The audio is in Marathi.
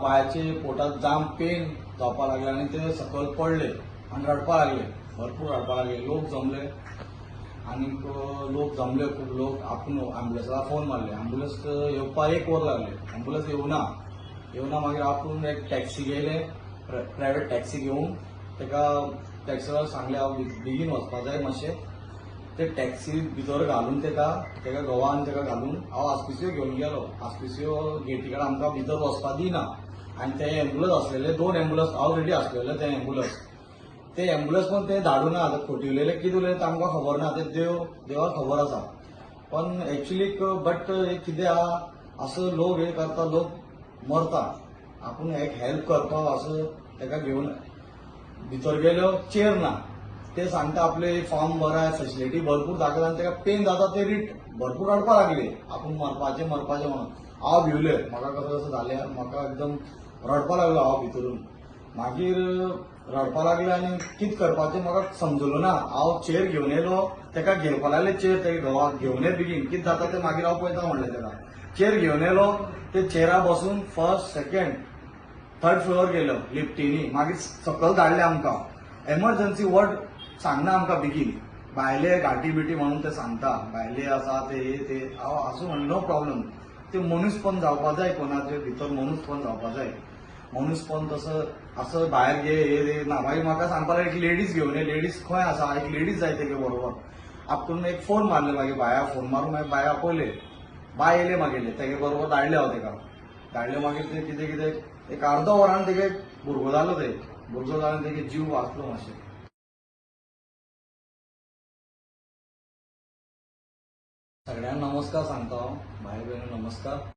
पायाचे पोटात जाम पेन जावपाक लागले आणि ते सकयल पडले आणि रडपाक लागले, भरपूर रडपाक लागले. लोक जमले आणि लोक जमले, खूप लोक. आपण अँब्युलन्सला फोन मारले. अँब्युलन्स येवपाक 1 वर लागले. अँब्युलन्स येवना मागीर आपण एक टॅक्सी गेले, प्रायव्हेट टॅक्सी घेवन ताका टॅक्सीवाल्याक सांगले हांव बेगीन वचपाक जाय मातशें. ते टॅक्सी भितर घालून ताका घोवान ताका घालून हांव आस्पिसियो घेवन गेलो. आस्पिसियो गेटी कडेन आमकां भितर वचपाक दिना आनी ते एम्बुलन्स आसलेले 2 एम्बुलन्स ऑलरेडी आसलेले. ते एम्बुलन्स पण ते धाडूना. आतां खोटिवलेले कितें उलयले तें आमकां खबर ना, ते देवाक खबर आसा. पण एक्चुअली बट कितें आहा, असं लोक हे करता, लोक मरता. आपण एक हेल्प करपाक असं ताका घेवन भितर गेलो, चेर ना. ते सांगता आपले फॉर्म भराय, फॅसिलिटी भरपूर दाखयता आनी ताका पेन जाता ते भरपूर रडपाक लागले. आपण मरपाचें म्हणून हांव भिवलें. म्हाका कसं जालें, म्हाका एकदम रडपाक लागलो हांव भितरून. मागीर रडपाक लागले आनी कितें करपाचें म्हाका समजलो ना. हांव चेर घेवन येयलो, ताका घेवपाक लागले चेर. ताका घोवाक घेवन ये बेगीन, कितें जाता तें मागीर हांव पळयता म्हणलें ताका. चेर घेवन येयलो, ते चेरा बसून फर्स्ट, सेकंड, थर्ड फ्लोअर गेलो लिफ्टीनी. मागीर सकयल धाडले आमकां. एमर्जन्सी वॉर्ड सांगना आमकां बेगीन. भायले घाटी बिटी म्हणून ते सांगता, भायले आसा ते हांव आसूं म्हणलें नो प्रॉब्लेम. ते मनीसपण जावपाक जाय, कोणाचे भितर मनीसपण जावपाक जाय. मनीसपण तसं असं भायर घे ना. मागीर म्हाका सांगपाक लागले एक लेडीज घेवन ये. लेडीज खंय आसा, एक लेडीज जाय तेगे बरोबर. आपूण एक फोन मारले, मागीर बाया फोन मारून मागीर बाया आपयले. बाय येयले मागीर तेगे बरोबर धाडले हांव ताका. धाडले मागीर ते कितें एक अर्द वरान तेगे भुरगो जालो जावन तेगे जीव वाचलो मातशें. सगळ्यांक नमस्कार सांगता हांव. भाई भयणीं नमस्कार.